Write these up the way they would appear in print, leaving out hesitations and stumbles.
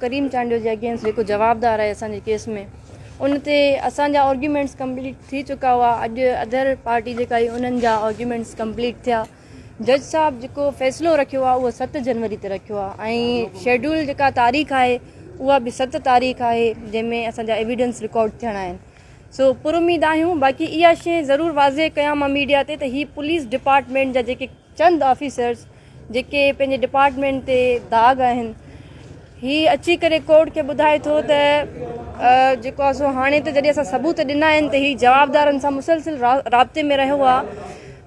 करीम चांडियो जे against जेको जवाबदार आहे असांजे केस में उन ते असांजा आर्ग्यूमेंट्स कंप्लीट थी चुका हुआ। अॼु अदर पार्टी जेका आई उन्हनि जा आर्ग्यूमेंट्स कंप्लीट थिया। जज साहब जेको फ़ैसिलो रखियो आहे उहो 7 जनवरी ते रखियो आहे ऐं शेड्यूल जेका तारीख़ आहे उहा बि 7 तारीख़ आहे जंहिंमें असांजा एविडेंस रिकॉर्ड थियणा आहिनि। सो पुरुमीद आहियूं। बाक़ी इहा शइ ज़रूरु वाज़े कयां मां मीडिया ते त ही पुलिस डिपार्टमेंट जा जेके चंद ऑफिसर्स जेके पंहिंजे डिपार्टमेंट ते दाग आहिनि ही अची करे कोर्ट खे ॿुधाए थो त जेको आहे सो हाणे त जॾहिं असां सबूत ॾिना आहिनि त ही जवाबदारनि सां मुसलसिल राब्ते में रहियो आहे।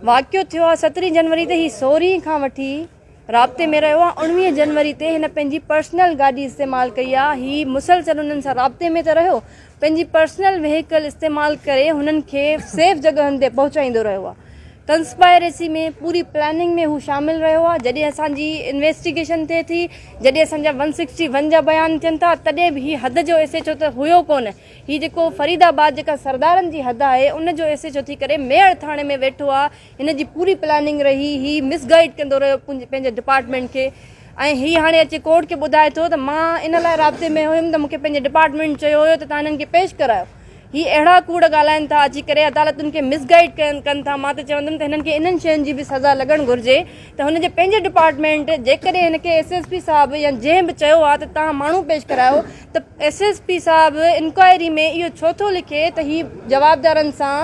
वाक़ियो थियो आहे 17 जनवरी ते ही 16 खां वठी राब्ते में रहियो आहे। 19 जनवरी ते हिन पंहिंजी पर्सनल गाॾी इस्तेमालु कई आहे। ही मुसलसिल हुननि सां राब्ते में त रहियो, पंहिंजी पर्सनल व्हीकल इस्तेमालु करे हुननि खे सेफ जॻहनि ते पहुचाईंदो रहियो आहे। कंस्पायरेसी में पूरी प्लानिंग में हू शामिल रहियो आहे। जॾहिं असांजी इन्वेस्टिगेशन थिए थी, जॾहिं असांजा 161 जा बयान थियनि था, तॾहिं बि हीउ हद जो एस एच ओ त हुयो कोन। हीउ जेको फरीदाबाद जेका सरदारनि जी हद आहे उन जो एस एच ओ थी करे मेयर थाणे में वेठो आहे। हिन जी पूरी प्लानिंग रही, ही मिसगाइड कंदो रहियो पंहिंजे डिपार्टमेंट खे ऐं हीउ हाणे अची कोर्ट खे ॿुधाए थो त मां इन लाइ राब्ते में हुयुमि त मूंखे पंहिंजे डिपार्टमेंट चयो हुयो त तव्हां हिननि खे पेश करायो। ही अहिड़ा कूड़ ॻाल्हाइनि था अची करे, अदालतुनि खे मिसगाइड कनि था। मां त चवंदमि त हिननि खे इन्हनि शयुनि जी बि सज़ा लॻणु घुरिजे त हुनजे पंहिंजे डिपार्टमेंट जेकॾहिं हिनखे SSP साहिबु या जंहिं बि चयो आहे त तव्हां माण्हू पेश करायो त SSP साहिबु इंक्वायरी में इहो छो थो लिखे त हीउ जवाबदारनि सां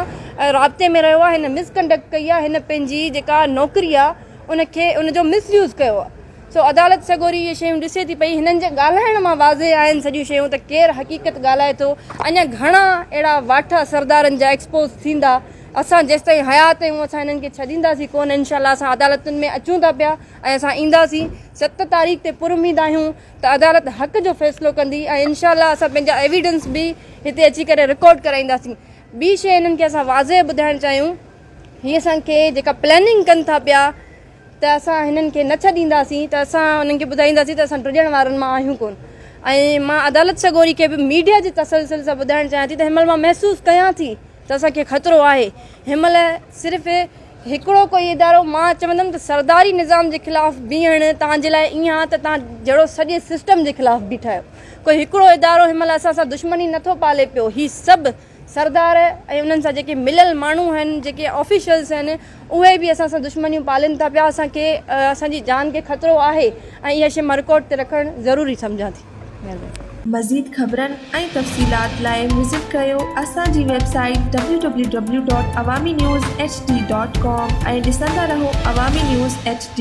राब्ते में रहियो आहे, हिन मिसकंडक्ट कई आहे, हिन पंहिंजी जेका नौकिरी आहे उनखे उनजो मिसयूज़ कयो आहे। सो अदालत सगोरी इहे शयूं ॾिसे थी पई। हिननि जे ॻाल्हाइण मां वाज़े आहिनि सॼियूं शयूं त केरु हक़ीक़त ॻाल्हाए थो। अञा घणा अहिड़ा वाठा सरदारनि जा एक्सपोज़ थींदा। असां जेसि ताईं हयात आहियूं असां हिननि खे छॾींदासीं कोन। इनशाला असां अदालतुनि में अचूं था पिया ऐं असां ईंदासीं। 7 तारीख़ ते पुरुमीद आहियूं त अदालत हक़ जो फ़ैसिलो कंदी ऐं इनशाला असां पंहिंजा एविडेंस बि हिते अची करे रिकॉर्ड कराईंदासीं। ॿी शइ हिननि खे असां वाज़े ॿुधाइणु चाहियूं, हीअ असांखे जेका प्लैनिंग कनि था पिया त असां हिननि खे न छॾींदासीं त असां हुननि खे ॿुधाईंदासीं त असां ड्रिजण वारनि मां आहियूं कोन। ऐं मां अदालत सगोरी खे बि मीडिया जे तसलसल सां ॿुधाइणु चाहियां थी त हिनमहिल मां महसूसु कयां थी त असांखे ख़तरो आहे। हिनमहिल सिर्फ़ु हिकिड़ो कोई इदारो, मां चवंदमि त सरदारी निज़ाम जे ख़िलाफ़ु बीहणु तव्हांजे लाइ ईअं आहे त तव्हां जहिड़ो सॼे सिस्टम जे ख़िलाफ़ु बीठा आहियो। कोई हिकिड़ो इदारो हिनमहिल असां सां दुश्मनी नथो पाले पियो। ही सभु सरदार ऐं उन्हनि सां जेके मिलियल माण्हू आहिनि, जेके ऑफिशियल्स आहिनि, उहे बि असां सां दुश्मनियूं पालनि था पिया। असांखे असांजी जान खे ख़तरो आहे ऐं इहा शइ मां रिकॉर्ड ते रखणु ज़रूरी सम्झां थी। मज़ीद ख़बरनि ऐं तफ़सीलात लाइ विज़िट कयो असांजी वेबसाइट www.awamiNewsHD.com ऐं ॾिसंदा रहो अवामी न्यूज़ HD।